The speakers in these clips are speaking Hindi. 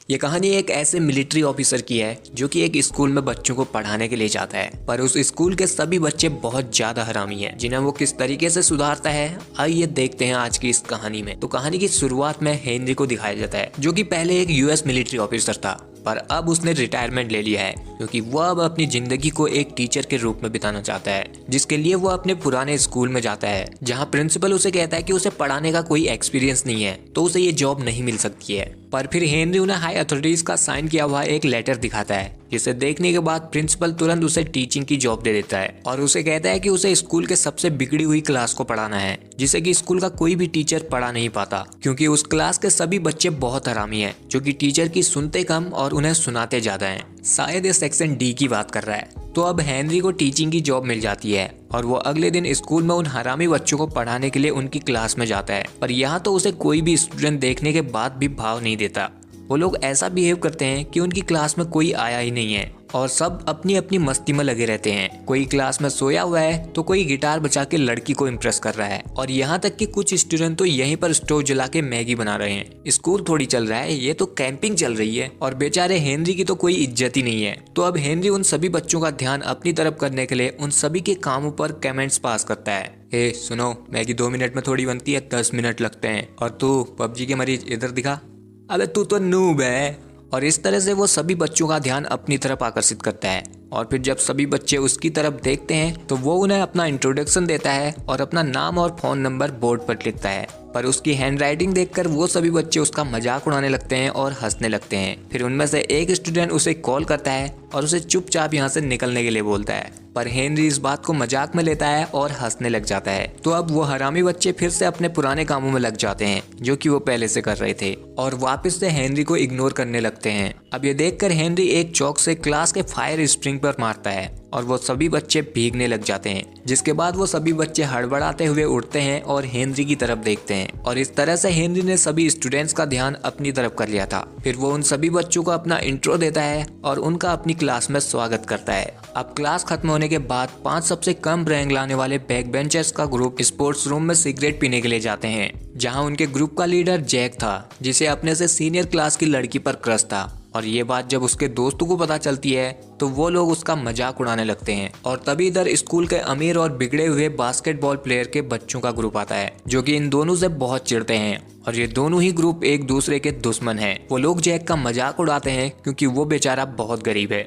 ये कहानी एक ऐसे मिलिट्री ऑफिसर की है जो कि एक स्कूल में बच्चों को पढ़ाने के लिए जाता है, पर उस स्कूल के सभी बच्चे बहुत ज्यादा हरामी हैं, जिन्हें वो किस तरीके से सुधारता है आइए देखते हैं आज की इस कहानी में। तो कहानी की शुरुआत में हेनरी को दिखाया जाता है जो कि पहले एक यूएस मिलिट्री ऑफिसर था, पर अब उसने रिटायरमेंट ले लिया है क्योंकि वह अब अपनी जिंदगी को एक टीचर के रूप में बिताना चाहता है, जिसके लिए वो अपने पुराने स्कूल में जाता है जहां प्रिंसिपल उसे कहता है कि उसे पढ़ाने का कोई एक्सपीरियंस नहीं है तो उसे ये जॉब नहीं मिल सकती है। पर फिर हेनरी उन्हें हाई अथॉरिटीज का साइन किया हुआ एक लेटर दिखाता है, जिसे देखने के बाद प्रिंसिपल तुरंत उसे टीचिंग की जॉब दे देता है और उसे कहता है कि उसे स्कूल के सबसे बिगड़ी हुई क्लास को पढ़ाना है, जिसे कि स्कूल का कोई भी टीचर पढ़ा नहीं पाता क्योंकि उस क्लास के सभी बच्चे बहुत हरामी हैं जो कि टीचर की सुनते कम और उन्हें सुनाते ज्यादा हैं। शायद ये सेक्शन डी की बात कर रहा है। तो अब हेनरी को टीचिंग की जॉब मिल जाती है और वो अगले दिन स्कूल में उन हरामी बच्चों को पढ़ाने के लिए उनकी क्लास में जाता है, पर यहाँ तो उसे कोई भी स्टूडेंट देखने के बाद भी भाव नहीं देता। वो लोग ऐसा बिहेव करते हैं कि उनकी क्लास में कोई आया ही नहीं है और सब अपनी अपनी मस्ती में लगे रहते हैं। कोई क्लास में सोया हुआ है तो कोई गिटार बजा के लड़की को इम्प्रेस कर रहा है और यहाँ तक कि कुछ स्टूडेंट तो यहीं पर स्टोव जला के मैगी बना रहे हैं। स्कूल थोड़ी चल रहा है, ये तो कैंपिंग चल रही है और बेचारे हेनरी की तो कोई इज्जत ही नहीं है। तो अब हेनरी उन सभी बच्चों का ध्यान अपनी तरफ करने के लिए उन सभी के कामों पर कमेंट्स पास करता है। ए सुनो, मैगी 2 मिनट में थोड़ी बनती है, 10 मिनट लगते हैं, और तू पबजी के मरीज इधर दिखा, अबे तू तो नूब है। और इस तरह से वो सभी बच्चों का ध्यान अपनी तरफ आकर्षित करता है और फिर जब सभी बच्चे उसकी तरफ देखते हैं तो वो उन्हें अपना इंट्रोडक्शन देता है और अपना नाम और फोन नंबर बोर्ड पर लिखता है। पर उसकी हैंडराइटिंग देखकर वो सभी बच्चे उसका मजाक उड़ाने लगते हैं और हंसने लगते हैं। फिर उनमें से एक स्टूडेंट उसे कॉल करता है और उसे चुपचाप यहाँ से निकलने के लिए बोलता है, पर हेनरी इस बात को मजाक में लेता है और हंसने लग जाता है। तो अब वो हरामी बच्चे फिर से अपने पुराने कामों में लग जाते हैं जो कि वो पहले से कर रहे थे और वापस से हेनरी को इग्नोर करने लगते हैं। अब ये देखकर हेनरी एक चौक से क्लास के फायर स्प्रिंग पर मारता है और वो सभी बच्चे भीगने लग जाते हैं, जिसके बाद वो सभी बच्चे हड़बड़ाते हुए उठते हैं और हेनरी की तरफ देखते हैं और इस तरह से हेनरी ने सभी स्टूडेंट्स का ध्यान अपनी तरफ कर लिया था। फिर वो उन सभी बच्चों को अपना इंट्रो देता है और उनका अपनी क्लास में स्वागत करता है। अब क्लास खत्म होने के बाद 5 सबसे कम रैंक लाने वाले बैक बेंचर्स का ग्रुप स्पोर्ट्स रूम में सिगरेट पीने के लिए जाते हैं, जहाँ उनके ग्रुप का लीडर जैक था, जिसे अपने से सीनियर क्लास की लड़की पर क्रश था। और ये बात जब उसके दोस्तों को पता चलती है तो वो लोग उसका मजाक उड़ाने लगते हैं और तभी इधर स्कूल के अमीर और बिगड़े हुए बास्केटबॉल प्लेयर के बच्चों का ग्रुप आता है जो कि इन दोनों से बहुत चिढ़ते हैं और ये दोनों ही ग्रुप एक दूसरे के दुश्मन हैं। वो लोग जैक का मजाक उड़ाते हैं क्योंकि वो बेचारा बहुत गरीब है।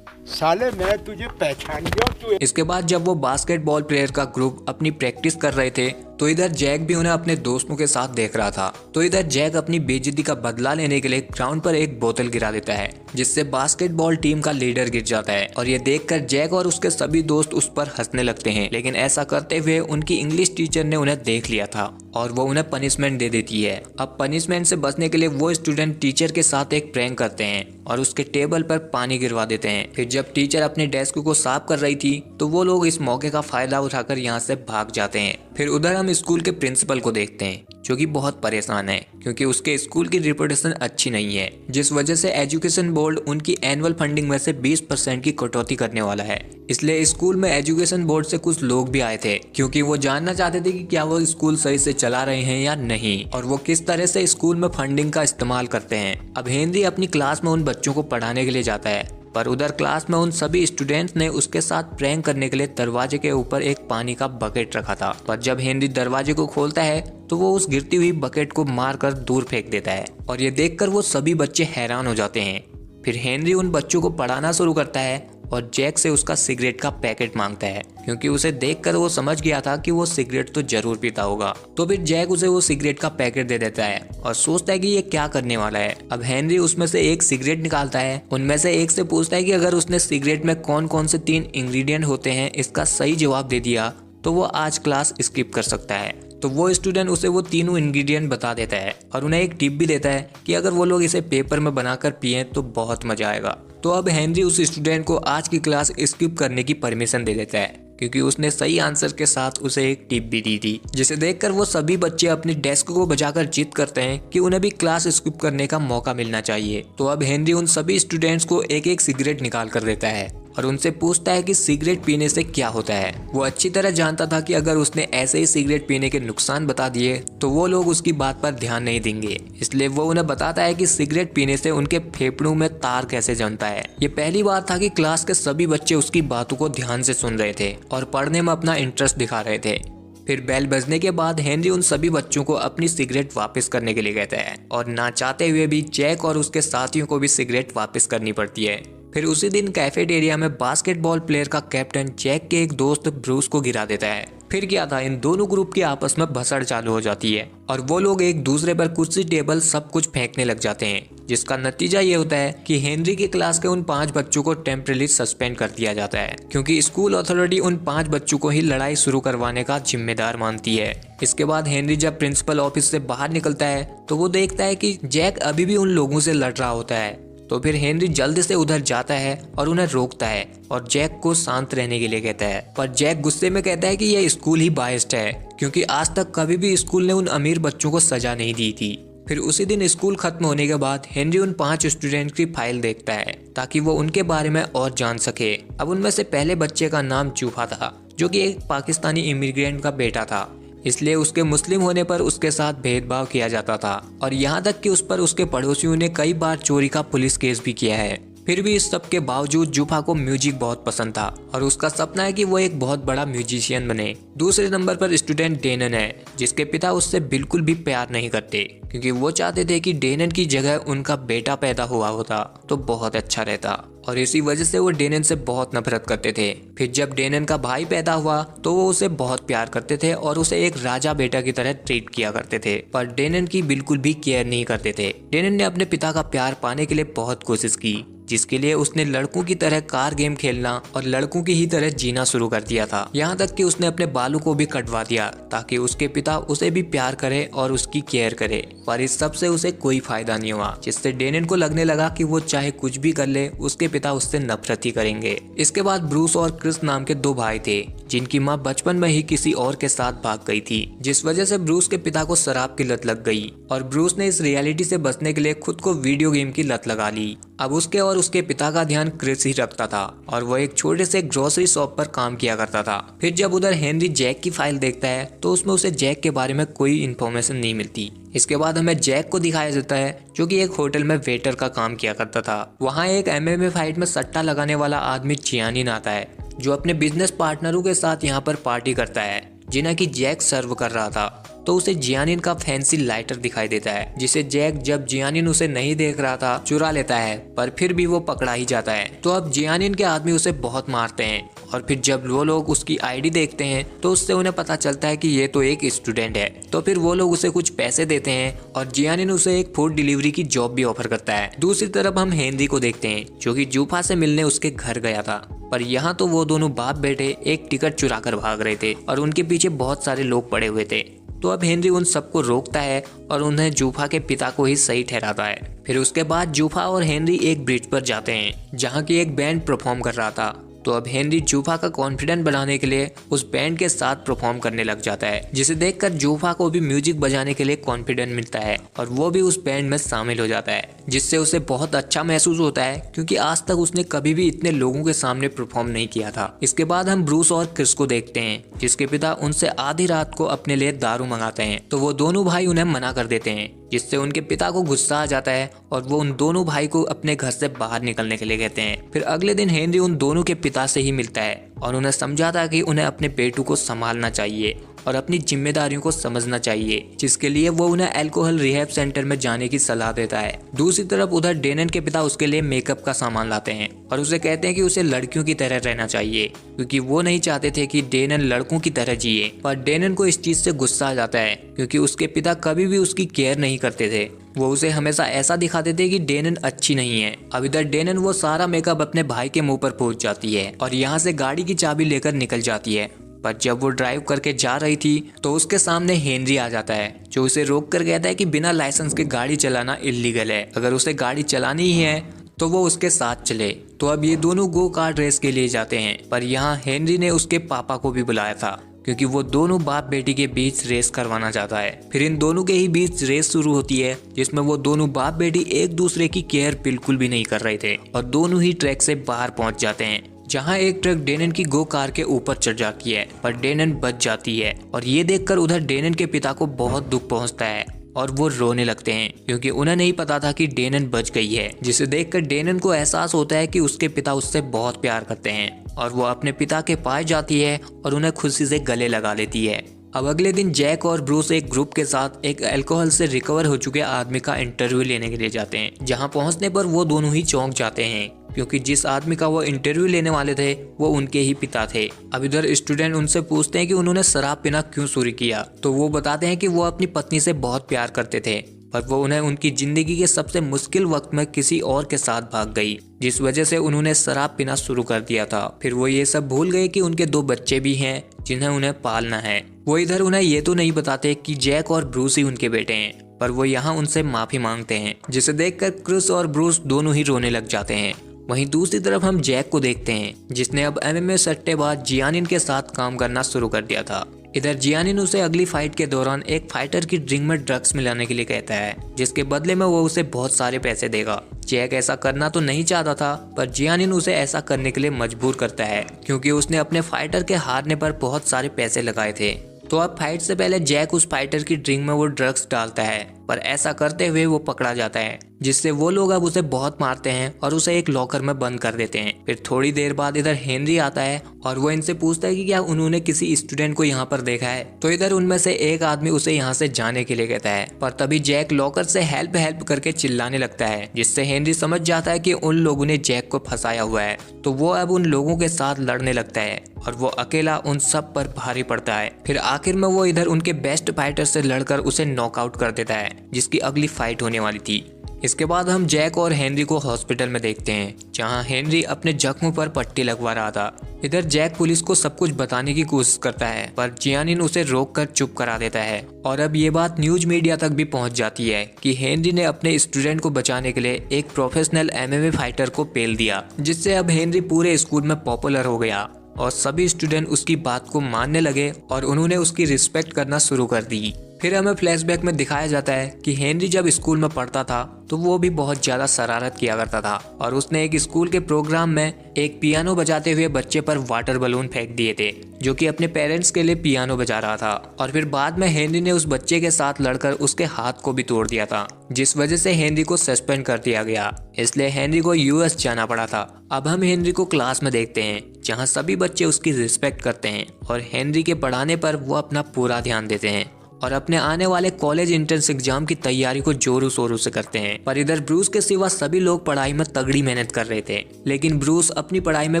साले मैं तुझे पहचान गया तू। इसके बाद जब वो बास्केटबॉल प्लेयर का ग्रुप अपनी प्रैक्टिस कर रहे थे तो इधर जैक भी उन्हें अपने दोस्तों के साथ देख रहा था। तो इधर जैक अपनी बेइज्जती का बदला लेने के लिए ग्राउंड पर एक बोतल गिरा देता है, जिससे बास्केटबॉल टीम का लीडर गिर जाता है और ये देखकर जैक और उसके सभी दोस्त उस पर हंसने लगते हैं। लेकिन ऐसा करते हुए उनकी इंग्लिश टीचर ने उन्हें देख लिया था और वो उन्हें पनिशमेंट दे देती है। अब पनिशमेंट से बचने के लिए वो स्टूडेंट टीचर के साथ एक प्रैंक करते हैं और उसके टेबल पर पानी गिरवा देते हैं। फिर जब टीचर अपने डेस्क को साफ कर रही थी तो वो लोग इस मौके का फायदा उठाकर यहाँ से भाग जाते हैं। फिर उधर हम स्कूल के प्रिंसिपल को देखते हैं जो कि बहुत परेशान है क्योंकि उसके स्कूल की रिपुटेशन अच्छी नहीं है, जिस वजह से एजुकेशन बोर्ड उनकी एनुअल फंडिंग में से 20% की कटौती करने वाला है। इसलिए स्कूल में एजुकेशन बोर्ड से कुछ लोग भी आए थे क्योंकि वो जानना चाहते थे कि क्या वो स्कूल सही से चला रहे हैं या नहीं और वो किस तरह से स्कूल में फंडिंग का इस्तेमाल करते हैं। अब हेनरी अपनी क्लास में उन बच्चों को पढ़ाने के लिए जाता है, पर उधर क्लास में उन सभी स्टूडेंट्स ने उसके साथ प्रैंक करने के लिए दरवाजे के ऊपर एक पानी का बकेट रखा था। पर जब हेनरी दरवाजे को खोलता है तो वो उस गिरती हुई बकेट को मारकर दूर फेंक देता है और ये देखकर वो सभी बच्चे हैरान हो जाते हैं। फिर हेनरी उन बच्चों को पढ़ाना शुरू करता है और जैक से उसका सिगरेट का पैकेट मांगता है क्योंकि उसे देखकर वो समझ गया था कि वो सिगरेट तो जरूर पीता होगा। तो फिर जैक उसे वो सिगरेट का पैकेट दे देता है और सोचता है कि ये क्या करने वाला है। अब हेनरी उसमें से एक सिगरेट निकालता है, उनमें से एक से पूछता है कि अगर उसने सिगरेट में कौन कौन से 3 इंग्रेडिएंट होते हैं इसका सही जवाब दे दिया तो वो आज क्लास स्किप कर सकता है। तो वो स्टूडेंट उसे वो तीनों इंग्रेडिएंट बता देता है और उन्हें एक टिप भी देता है कि अगर वो लोग इसे पेपर में बनाकर पिए तो बहुत मजा आएगा। तो अब हेनरी उस स्टूडेंट को आज की क्लास स्किप करने की परमिशन दे देता है क्योंकि उसने सही आंसर के साथ उसे एक टिप भी दी थी, जिसे देखकर वो सभी बच्चे अपनी डेस्क को बजाकर जिद करते हैं कि उन्हें भी क्लास स्किप करने का मौका मिलना चाहिए। तो अब हेनरी उन सभी स्टूडेंट्स को एक एक सिगरेट निकाल कर देता है और उनसे पूछता है कि सिगरेट पीने से क्या होता है। वो अच्छी तरह जानता था कि अगर उसने ऐसे ही सिगरेट पीने के नुकसान बता दिए तो वो लोग उसकी बात पर ध्यान नहीं देंगे, इसलिए वो उन्हें बताता है कि सिगरेट पीने से उनके फेफड़ों में तार कैसे जमता है। ये पहली बार था कि क्लास के सभी बच्चे उसकी बातों को ध्यान से सुन रहे थे और पढ़ने में अपना इंटरेस्ट दिखा रहे थे। फिर बेल बजने के बाद हेनरी उन सभी बच्चों को अपनी सिगरेट वापस करने के लिए कहता है और ना चाहते हुए भी जैक और उसके साथियों को भी सिगरेट वापस करनी पड़ती है। फिर उसी दिन कैफेटेरिया में बास्केटबॉल प्लेयर का कैप्टन जैक के एक दोस्त ब्रूस को गिरा देता है। फिर क्या था, इन दोनों ग्रुप की आपस में भसड़ चालू हो जाती है और वो लोग एक दूसरे पर कुर्सी टेबल सब कुछ फेंकने लग जाते हैं, जिसका नतीजा ये होता है कि हेनरी की क्लास के उन 5 बच्चों को टेम्परेरी सस्पेंड कर दिया जाता है, क्योंकि स्कूल अथॉरिटी उन 5 बच्चों को ही लड़ाई शुरू करवाने का जिम्मेदार मानती है। इसके बाद हेनरी जब प्रिंसिपल ऑफिस से बाहर निकलता है तो वो देखता है कि जैक अभी भी उन लोगों से लड़ रहा होता है। तो फिर हेनरी जल्दी से उधर जाता है और उन्हें रोकता है और जैक को शांत रहने के लिए कहता है, पर जैक गुस्से में कहता है कि यह स्कूल ही बायस्ड है, क्योंकि आज तक कभी भी स्कूल ने उन अमीर बच्चों को सजा नहीं दी थी। फिर उसी दिन स्कूल खत्म होने के बाद हेनरी उन 5 स्टूडेंट की फाइल देखता है ताकि वो उनके बारे में और जान सके। अब उनमें से पहले बच्चे का नाम जूफा था, जो कि एक पाकिस्तानी इमिग्रेंट का बेटा था, इसलिए उसके मुस्लिम होने पर उसके साथ भेदभाव किया जाता था और यहाँ तक कि उस पर उसके पड़ोसियों ने कई बार चोरी का पुलिस केस भी किया है। फिर भी इस सब के बावजूद जूफा को म्यूजिक बहुत पसंद था और उसका सपना है कि वो एक बहुत बड़ा म्यूजिशियन बने। दूसरे नंबर पर स्टूडेंट डेनन है, जिसके पिता उससे बिल्कुल भी प्यार नहीं करते, क्योंकि वो चाहते थे कि डेनन की जगह उनका बेटा पैदा हुआ होता तो बहुत अच्छा रहता, और इसी वजह से वो डेनन से बहुत नफरत करते थे। फिर जब डेनन का भाई पैदा हुआ तो वो उसे बहुत प्यार करते थे और उसे एक राजा बेटा की तरह ट्रीट किया करते थे, पर डेनन की बिल्कुल भी केयर नहीं करते थे। डेनन ने अपने पिता का प्यार पाने के लिए बहुत कोशिश की, जिसके लिए उसने लड़कों की तरह कार गेम खेलना और लड़कों की ही तरह जीना शुरू कर दिया था। यहाँ तक कि उसने अपने बालों को भी कटवा दिया ताकि उसके पिता उसे भी प्यार करे और उसकी केयर करे, पर इस सब से उसे कोई फायदा नहीं हुआ, जिससे डेनन को लगने लगा कि वो चाहे कुछ भी कर ले उसके पिता उससे नफरत ही करेंगे। इसके बाद ब्रूस और क्रिस नाम के 2 भाई थे, जिनकी माँ बचपन में ही किसी और के साथ भाग गई थी, जिस वजह से ब्रूस के पिता को शराब की लत लग गई और ब्रूस ने इस रियलिटी से बचने के लिए खुद को वीडियो गेम की लत लगा ली। अब उसके और उसके पिता का ध्यान क्रिस ही रखता था और वो एक छोटे से ग्रोसरी शॉप पर काम किया करता था। फिर जब उधर हेनरी जैक की फाइल देखता है तो उसमें उसे जैक के बारे में कोई इन्फॉर्मेशन नहीं मिलती। इसके बाद हमें जैक को दिखाया जाता है, जो कि एक होटल में वेटर का काम किया करता था। वहाँ एक MMA फाइट में सट्टा लगाने वाला आदमी जियानिन आता है, जो अपने बिजनेस पार्टनरों के साथ यहाँ पर पार्टी करता है, जिन्हें कि जैक सर्व कर रहा था। तो उसे जियानिन का फैंसी लाइटर दिखाई देता है, जिसे जैक जब जियानिन उसे नहीं देख रहा था चुरा लेता है, पर फिर भी वो पकड़ा ही जाता है। तो अब जियानिन के आदमी उसे बहुत मारते हैं और फिर जब वो लोग उसकी आईडी देखते हैं तो उससे उन्हें पता चलता है कि ये तो एक स्टूडेंट है। तो फिर वो लोग उसे कुछ पैसे देते हैं और जियानिन उसे एक फूड डिलीवरी की जॉब भी ऑफर करता है। दूसरी तरफ हम हेनरी को देखते हैं, जो कि जूफा से मिलने उसके घर गया था, पर यहाँ तो वो दोनों बाप बेटे एक टिकट चुरा कर भाग रहे थे और उनके पीछे बहुत सारे लोग पड़े हुए थे। तो अब हेनरी उन सबको रोकता है और उन्हें जूफा के पिता को ही सही ठहराता है। फिर उसके बाद जूफा और हेनरी एक ब्रिज पर जाते हैं, जहाँ की एक बैंड परफॉर्म कर रहा था। तो अब हेनरी जूफा का कॉन्फिडेंस बढ़ाने के लिए उस बैंड के साथ परफॉर्म करने लग जाता है, जिसे देखकर जूफा को भी म्यूजिक बजाने के लिए कॉन्फिडेंस मिलता है और वो भी उस बैंड में शामिल हो जाता है, जिससे उसे बहुत अच्छा महसूस होता है, क्योंकि आज तक उसने कभी भी इतने लोगों के सामने परफॉर्म नहीं किया था। इसके बाद हम ब्रूस और क्रिस को देखते हैं, जिसके पिता उनसे आधी रात को अपने लिए दारू मंगाते हैं। तो वो दोनों भाई उन्हें मना कर देते हैं, जिससे उनके पिता को गुस्सा आ जाता है और वो उन दोनों भाई को अपने घर से बाहर निकलने के लिए कहते हैं। फिर अगले दिन हेनरी उन दोनों के पिता से ही मिलता है और उन्हें समझाता कि उन्हें अपने बेटू को संभालना चाहिए और अपनी जिम्मेदारियों को समझना चाहिए, जिसके लिए वो उन्हें अल्कोहल रिहैब सेंटर में जाने की सलाह देता है। दूसरी तरफ उधर डेनन के पिता उसके लिए मेकअप का सामान लाते हैं और उसे कहते हैं कि उसे लड़कियों की तरह रहना चाहिए, क्योंकि वो नहीं चाहते थे कि डेनन लड़कों की तरह जिए। पर डेनन को इस चीज से गुस्सा आ जाता है, क्योंकि उसके पिता कभी भी उसकी केयर नहीं करते थे। वो उसे हमेशा ऐसा दिखाते थे कि डेनन अच्छी नहीं है। अब इधर डेनन वो सारा मेकअप अपने भाई के मुंह पर पहुंच जाती है और यहाँ से गाड़ी की चाबी लेकर निकल जाती है। पर जब वो ड्राइव करके जा रही थी तो उसके सामने हेनरी आ जाता है, जो उसे रोक कर कहता है कि बिना लाइसेंस के गाड़ी चलाना इल्लीगल है, अगर उसे गाड़ी चलानी ही है तो वो उसके साथ चले। तो अब ये दोनों गो कार्ट रेस के लिए जाते हैं, पर यहाँ हेनरी ने उसके पापा को भी बुलाया था, क्योंकि वो दोनों बाप बेटी के बीच रेस करवाना चाहता है। फिर इन दोनों के ही बीच रेस शुरू होती है, जिसमें वो दोनों बाप बेटी एक दूसरे की केयर बिल्कुल भी नहीं कर रहे थे और दोनों ही ट्रैक से बाहर पहुंच जाते हैं, जहां एक ट्रक डेनन की गो कार के ऊपर चढ़ जाती है, पर डेनन बच जाती है। और ये देखकर उधर डेनन के पिता को बहुत दुख पहुंचता है और वो रोने लगते हैं, क्योंकि उन्हें नहीं पता था कि डेनन बच गई है। जिसे देखकर डेनन को एहसास होता है कि उसके पिता उससे बहुत प्यार करते हैं, और वो अपने पिता के पास जाती है और उन्हें खुशी से गले लगा लेती है। अब अगले दिन जैक और ब्रूस एक ग्रुप के साथ एक अल्कोहल से रिकवर हो चुके आदमी का इंटरव्यू लेने के लिए जाते हैं, जहां पहुंचने पर वो दोनों ही चौंक जाते हैं, क्योंकि जिस आदमी का वो इंटरव्यू लेने वाले थे वो उनके ही पिता थे। अब इधर स्टूडेंट उनसे पूछते हैं कि उन्होंने शराब पीना क्यों शुरू किया, तो वो बताते हैं कि वो अपनी पत्नी से बहुत प्यार करते थे, पर वो उन्हें उनकी जिंदगी के सबसे मुश्किल वक्त में किसी और के साथ भाग गई, जिस वजह से उन्होंने शराब पीना शुरू कर दिया था। फिर वो ये सब भूल गए कि उनके 2 बच्चे भी हैं जिन्हें उन्हें पालना है। वो इधर उन्हें ये तो नहीं बताते कि जैक और ब्रूस ही उनके बेटे हैं, पर वो यहाँ उनसे माफी मांगते हैं, जिसे देखकर क्रिस और ब्रूस दोनों ही रोने लग जाते हैं। वहीं दूसरी तरफ हम जैक को देखते हैं, जिसने अब एमएमए सट्टेबाज जियानिन के साथ काम करना शुरू कर दिया था। इधर जियानिन उसे अगली फाइट के दौरान एक फाइटर की ड्रिंक में ड्रग्स मिलाने के लिए कहता है, जिसके बदले में वो उसे बहुत सारे पैसे देगा। जैक ऐसा करना तो नहीं चाहता था, पर जियानिन उसे ऐसा करने के लिए मजबूर करता है, क्योंकि उसने अपने फाइटर के हारने पर बहुत सारे पैसे लगाए थे। तो अब फाइट से पहले जैक उस फाइटर की ड्रिंक में वो ड्रग्स डालता है, पर ऐसा करते हुए वो पकड़ा जाता है, जिससे वो लोग अब उसे बहुत मारते हैं और उसे एक लॉकर में बंद कर देते हैं। फिर थोड़ी देर बाद इधर हेनरी आता है और वो इनसे पूछता है कि क्या उन्होंने किसी स्टूडेंट को यहाँ पर देखा है। तो इधर उनमें से एक आदमी उसे यहाँ से जाने के लिए कहता है, पर तभी जैक लॉकर से हेल्प हेल्प करके चिल्लाने लगता है, जिससे हेनरी समझ जाता है कि उन लोगों ने जैक को फंसाया हुआ है। तो वो अब उन लोगों के साथ लड़ने लगता है और वो अकेला उन सब पर भारी पड़ता है। फिर आखिर में वो इधर उनके बेस्ट फाइटर से लड़कर उसे नॉकआउट कर देता है, जिसकी अगली फाइट होने वाली थी। इसके बाद हम जैक और हेनरी को हॉस्पिटल में देखते हैं, जहां हेनरी अपने जख्म पर पट्टी लगवा रहा था। इधर जैक पुलिस को सब कुछ बताने की कोशिश करता है, पर जियानिन उसे रोककर चुप करा देता है। और अब ये बात न्यूज मीडिया तक भी पहुंच जाती है कि हेनरी ने अपने स्टूडेंट को बचाने के लिए एक प्रोफेशनल एमएमए फाइटर को पेल दिया, जिससे अब हेनरी पूरे स्कूल में पॉपुलर हो गया और सभी स्टूडेंट उसकी बात को मानने लगे और उन्होंने उसकी रिस्पेक्ट करना शुरू कर दी। फिर हमें फ्लैशबैक में दिखाया जाता है कि हेनरी जब स्कूल में पढ़ता था तो वो भी बहुत ज्यादा शरारत किया करता था, और उसने एक स्कूल के प्रोग्राम में एक पियानो बजाते हुए बच्चे पर वाटर बलून फेंक दिए थे, जो कि अपने पेरेंट्स के लिए पियानो बजा रहा था। और फिर बाद में हेनरी ने उस बच्चे के साथ लड़कर उसके हाथ को भी तोड़ दिया था, जिस वजह से हेनरी को सस्पेंड कर दिया गया। इसलिए हेनरी को यूएस जाना पड़ा था। अब हम हेनरी को क्लास में देखते हैं, जहाँ सभी बच्चे उसकी रिस्पेक्ट करते हैं और हेनरी के पढ़ाने पर वो अपना पूरा ध्यान देते हैं और अपने आने वाले कॉलेज एंट्रेंस एग्जाम की तैयारी को जोरों शोरों से करते हैं। पर इधर ब्रूस के सिवा सभी लोग पढ़ाई में तगड़ी मेहनत कर रहे थे, लेकिन ब्रूस अपनी पढ़ाई में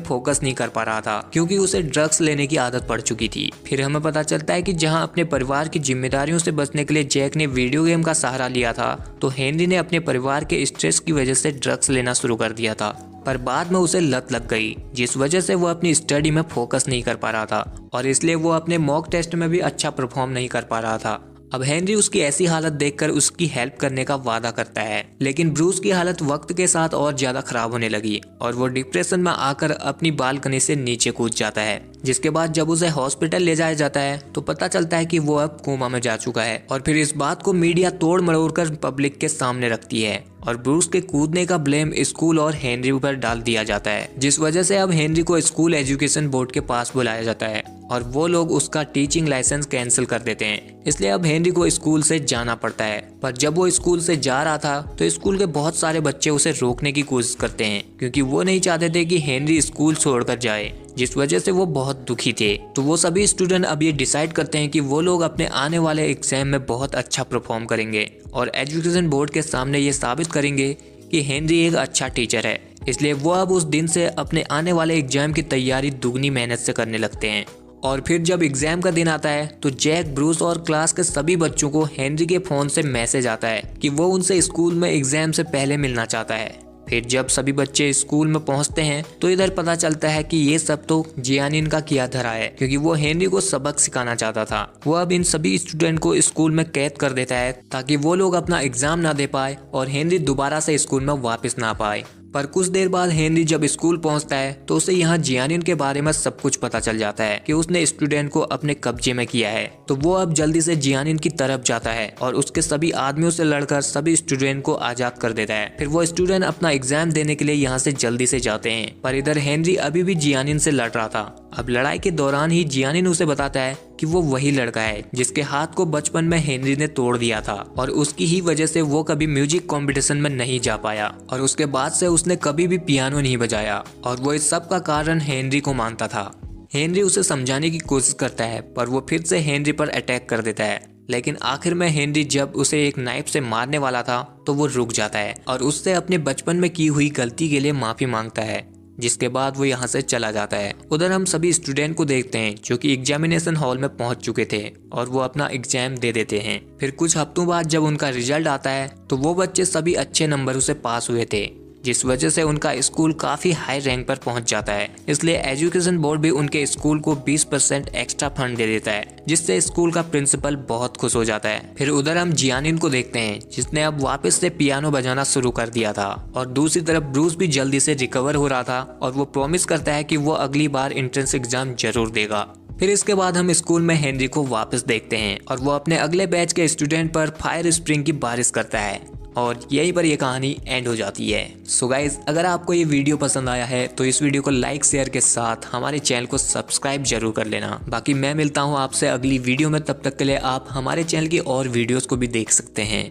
फोकस नहीं कर पा रहा था, क्योंकि उसे ड्रग्स लेने की आदत पड़ चुकी थी। फिर हमें पता चलता है कि जहां अपने परिवार की जिम्मेदारियों से बचने के लिए जैक ने वीडियो गेम का सहारा लिया था, तो हेनरी ने अपने परिवार के स्ट्रेस की वजह से ड्रग्स लेना शुरू कर दिया था। पर बाद में उसे लत लग गई, जिस वजह से वो अपनी स्टडी में फोकस नहीं कर पा रहा था, और इसलिए वो अपने मॉक टेस्ट में भी अच्छा परफॉर्म नहीं कर पा रहा था। अब हेनरी उसकी ऐसी हालत देखकर उसकी हेल्प करने का वादा करता है, लेकिन ब्रूस की हालत वक्त के साथ और ज्यादा खराब होने लगी और वो डिप्रेशन में आकर अपनी बालकनी से नीचे कूद जाता है। जिसके बाद जब उसे हॉस्पिटल ले जाया जाता है तो पता चलता है कि वो अब कोमा में जा चुका है, और फिर इस बात को मीडिया तोड़ मरोड़ कर पब्लिक के सामने रखती है और ब्रूस के कूदने का ब्लेम स्कूल और हेनरी पर डाल दिया जाता है, जिस वजह से अब हेनरी को स्कूल एजुकेशन बोर्ड के पास बुलाया जाता है और वो लोग उसका टीचिंग लाइसेंस कैंसिल कर देते हैं। इसलिए अब हेनरी को स्कूल से जाना पड़ता है। पर जब वो स्कूल से जा रहा था तो स्कूल के बहुत सारे बच्चे उसे रोकने की कोशिश करते हैं, क्योंकि वो नहीं चाहते थे कि हेनरी स्कूल छोड़कर जाए, जिस वजह से वो बहुत दुखी थे। तो वो सभी स्टूडेंट अब ये डिसाइड करते हैं कि वो लोग अपने आने वाले एग्जाम में बहुत अच्छा परफॉर्म करेंगे और एजुकेशन बोर्ड के सामने ये साबित करेंगे कि हेनरी एक अच्छा टीचर है। इसलिए वो अब उस दिन से अपने आने वाले एग्जाम की तैयारी दुगनी मेहनत से करने लगते हैं। और फिर जब एग्जाम का दिन आता है तो जैक, ब्रूस और क्लास के सभी बच्चों को हेनरी के फोन से मैसेज आता है कि वो उनसे स्कूल में एग्जाम से पहले मिलना चाहता है। फिर जब सभी बच्चे स्कूल में पहुंचते हैं तो इधर पता चलता है कि ये सब तो जियानिन का किया धरा है, क्योंकि वो हेनरी को सबक सिखाना चाहता था। वो अब इन सभी स्टूडेंट को स्कूल में कैद कर देता है ताकि वो लोग अपना एग्जाम ना दे पाए और हेनरी दोबारा से स्कूल में वापस ना पाए। पर कुछ देर बाद हेनरी जब स्कूल पहुंचता है तो उसे यहाँ जियानिन के बारे में सब कुछ पता चल जाता है कि उसने स्टूडेंट को अपने कब्जे में किया है। तो वो अब जल्दी से जियानिन की तरफ जाता है और उसके सभी आदमियों से लड़कर सभी स्टूडेंट को आजाद कर देता है। फिर वो स्टूडेंट अपना एग्जाम देने के लिए यहाँ से जल्दी से जाते हैं। पर इधर हेनरी अभी भी जियानिन से लड़ रहा था। अब लड़ाई के दौरान ही जियानिन उसे बताता है कि वो वही लड़का है जिसके हाथ को बचपन में हेनरी ने तोड़ दिया था और उसकी ही वजह से वो कभी म्यूजिक कंपटीशन में नहीं जा पाया और उसके बाद से उसने कभी भी पियानो नहीं बजाया और वो इस सब का कारण हेनरी को मानता था। हेनरी उसे समझाने की कोशिश करता है पर वो फिर से हेनरी पर अटैक कर देता है। लेकिन आखिर में हेनरी जब उसे एक नाइफ से मारने वाला था तो वो रुक जाता है और उससे अपने बचपन में की हुई गलती के लिए माफी मांगता है, जिसके बाद वो यहाँ से चला जाता है। उधर हम सभी स्टूडेंट को देखते हैं जो कि एग्जामिनेशन हॉल में पहुंच चुके थे और वो अपना एग्जाम दे देते हैं। फिर कुछ हफ्तों बाद जब उनका रिजल्ट आता है तो वो बच्चे सभी अच्छे नंबरों से पास हुए थे, जिस वजह से उनका स्कूल काफी हाई रैंक पर पहुंच जाता है। इसलिए एजुकेशन बोर्ड भी उनके स्कूल को 20% एक्स्ट्रा फंड दे देता है, जिससे स्कूल का प्रिंसिपल बहुत खुश हो जाता है। फिर उधर हम जियानिन को देखते हैं जिसने अब वापस से पियानो बजाना शुरू कर दिया था और दूसरी तरफ ब्रूस भी जल्दी से रिकवर हो रहा था और वो प्रॉमिस करता है कि वो अगली बार एंट्रेंस एग्जाम जरूर देगा। फिर इसके बाद हम स्कूल में हेनरी को वापस देखते हैं और वो अपने अगले बैच के स्टूडेंट पर फायर स्प्रिंग की बारिश करता है और यहीं पर ये कहानी एंड हो जाती है। सो गाइज, अगर आपको ये वीडियो पसंद आया है तो इस वीडियो को लाइक शेयर के साथ हमारे चैनल को सब्सक्राइब जरूर कर लेना। बाकी मैं मिलता हूँ आपसे अगली वीडियो में, तब तक के लिए आप हमारे चैनल की और वीडियोस को भी देख सकते हैं।